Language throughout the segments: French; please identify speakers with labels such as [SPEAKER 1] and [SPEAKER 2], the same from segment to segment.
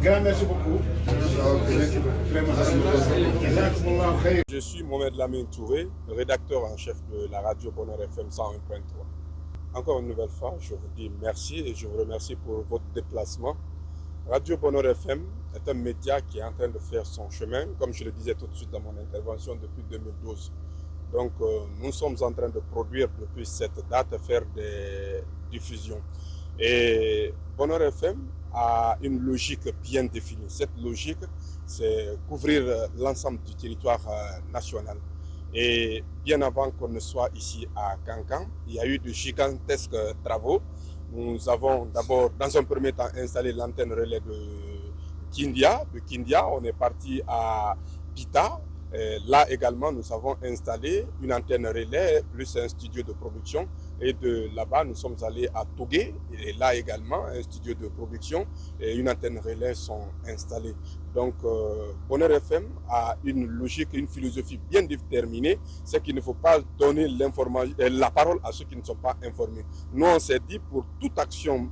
[SPEAKER 1] Grand merci beaucoup.
[SPEAKER 2] Je suis Mohamed Lamine Touré, rédacteur en chef de la radio Bonheur FM 101.3. Encore une nouvelle fois, je vous dis merci et je vous remercie pour votre déplacement. Radio Bonheur FM est un média qui est en train de faire son chemin, comme je le disais tout de suite dans mon intervention, depuis 2012. Donc nous sommes en train de produire depuis cette date, faire des diffusions. Et Bonheur FM a une logique bien définie. Cette logique, c'est couvrir l'ensemble du territoire national. Et bien avant qu'on ne soit ici à Kankan, il y a eu de gigantesques travaux. Nous avons d'abord, dans un premier temps, installé l'antenne relais de Kindia. De Kindia, on est parti à Pita. Et là également, nous avons installé une antenne relais plus un studio de production. Et de là-bas, nous sommes allés à Togué. Et là également, un studio de production et une antenne relais sont installées. Donc, Bonheur FM a une logique, une philosophie bien déterminée. C'est qu'il ne faut pas donner la parole à ceux qui ne sont pas informés. Nous, on s'est dit, pour toute action,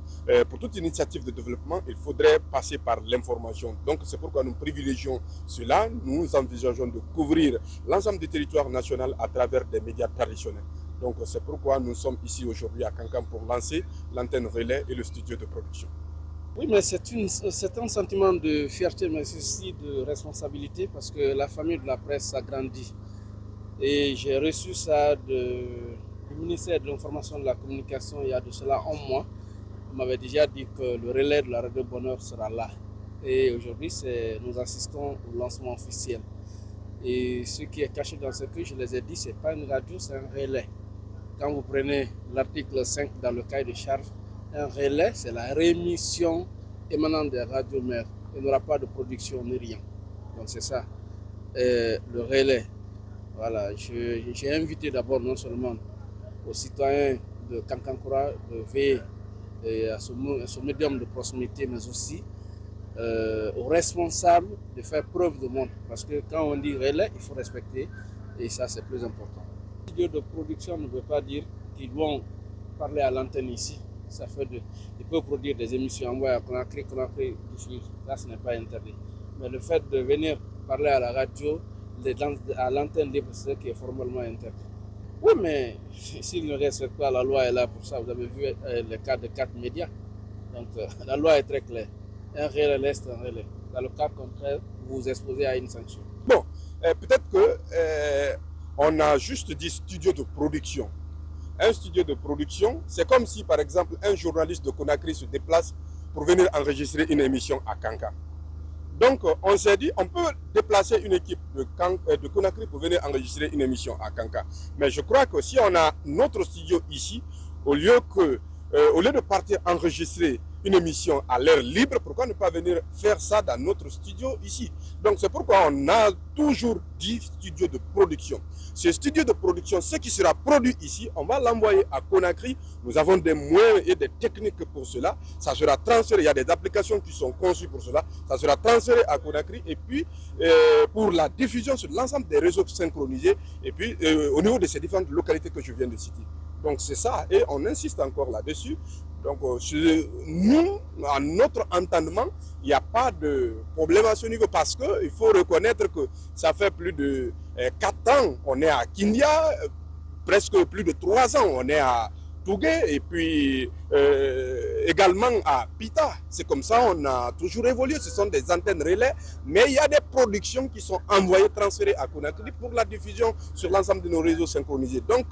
[SPEAKER 2] pour toute initiative de développement, il faudrait passer par l'information. Donc, c'est pourquoi nous privilégions cela. Nous envisageons de couvrir l'ensemble du territoire national à travers des médias traditionnels. Donc, c'est pourquoi nous sommes ici aujourd'hui à Kankan pour lancer l'antenne relais et le studio de production.
[SPEAKER 3] Oui, mais c'est un sentiment de fierté, mais aussi de responsabilité parce que la famille de la presse s'agrandit. Et j'ai reçu ça du ministère de l'Information et de la Communication il y a de cela un mois. On m'avait déjà dit que le relais de la radio Bonheur sera là. Et aujourd'hui, nous assistons au lancement officiel. Et ce qui est caché dans ce que je les ai dit, ce n'est pas une radio, c'est un relais. Quand vous prenez l'article 5 dans le cahier de charge, un relais, c'est la réémission émanant des radios mères. Il n'y aura pas de production ni rien. Donc c'est ça, le relais. Voilà, j'ai invité d'abord non seulement aux citoyens de Kankankura de veiller à ce médium de proximité, mais aussi aux responsables de faire preuve de monde. Parce que quand on dit relais, il faut respecter et ça c'est plus important. Le studio de production ne veut pas dire qu'ils vont parler à l'antenne ici. Ça fait ils peuvent produire des émissions, envoyer à Conakry diffuse, ça ce n'est pas interdit. Mais le fait de venir parler à la radio, à l'antenne libre, c'est ce qui est formellement interdit. Oui, mais s'il ne reste pas, la loi est là pour ça. Vous avez vu le cas de 4 médias. Donc la loi est très claire. Un relais, c'est un relais. Dans le cas contraire, vous vous exposez à une sanction.
[SPEAKER 2] Bon, peut-être qu'on a juste dit studio de production. Un studio de production, c'est comme si, par exemple, un journaliste de Conakry se déplace pour venir enregistrer une émission à Kankan. Donc, on s'est dit, on peut déplacer une équipe de Conakry pour venir enregistrer une émission à Kankan. Mais je crois que si on a notre studio ici, au lieu de partir enregistrer une émission à l'air libre, pourquoi ne pas venir faire ça dans notre studio ici? Donc c'est pourquoi on a toujours dit studio de production. Ce studio de production, ce qui sera produit ici, on va l'envoyer à Conakry. Nous avons des moyens et des techniques pour cela. Ça sera transféré, il y a des applications qui sont conçues pour cela. Ça sera transféré à Conakry et puis pour la diffusion sur l'ensemble des réseaux synchronisés et puis au niveau de ces différentes localités que je viens de citer. Donc c'est ça et on insiste encore là-dessus. Donc nous, à notre entendement, il n'y a pas de problème à ce niveau parce qu'il faut reconnaître que ça fait plus de 4 ans on est à Kindia, presque plus de 3 ans on est à Togué et puis également à Pita. C'est comme ça on a toujours évolué, ce sont des antennes relais, mais il y a des productions qui sont envoyées, transférées à Conakry pour la diffusion sur l'ensemble de nos réseaux synchronisés. Donc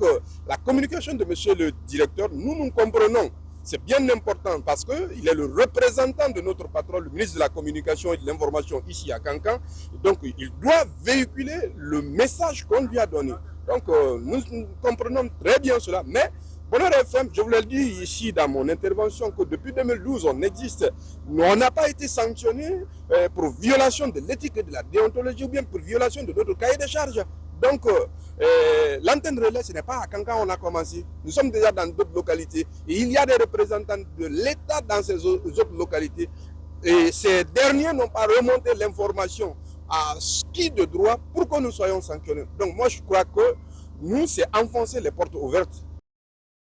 [SPEAKER 2] la communication de monsieur le directeur, nous comprenons. C'est bien important parce qu'il est le représentant de notre patron, le ministre de la Communication et de l'Information ici à Kankan. Donc, il doit véhiculer le message qu'on lui a donné. Donc, nous comprenons très bien cela. Mais, Bonheur FM, je vous l'ai dit ici dans mon intervention, que depuis 2012, on existe. On n'a pas été sanctionné pour violation de l'éthique et de la déontologie ou bien pour violation de notre cahier de charges. Donc, l'antenne relais, ce n'est pas à Kankan on a commencé. Nous sommes déjà dans d'autres localités. Et il y a des représentants de l'État dans ces autres localités. Et ces derniers n'ont pas remonté l'information à qui de droit pour que nous soyons sanctionnés. Donc, moi, je crois que nous, c'est enfoncer les portes ouvertes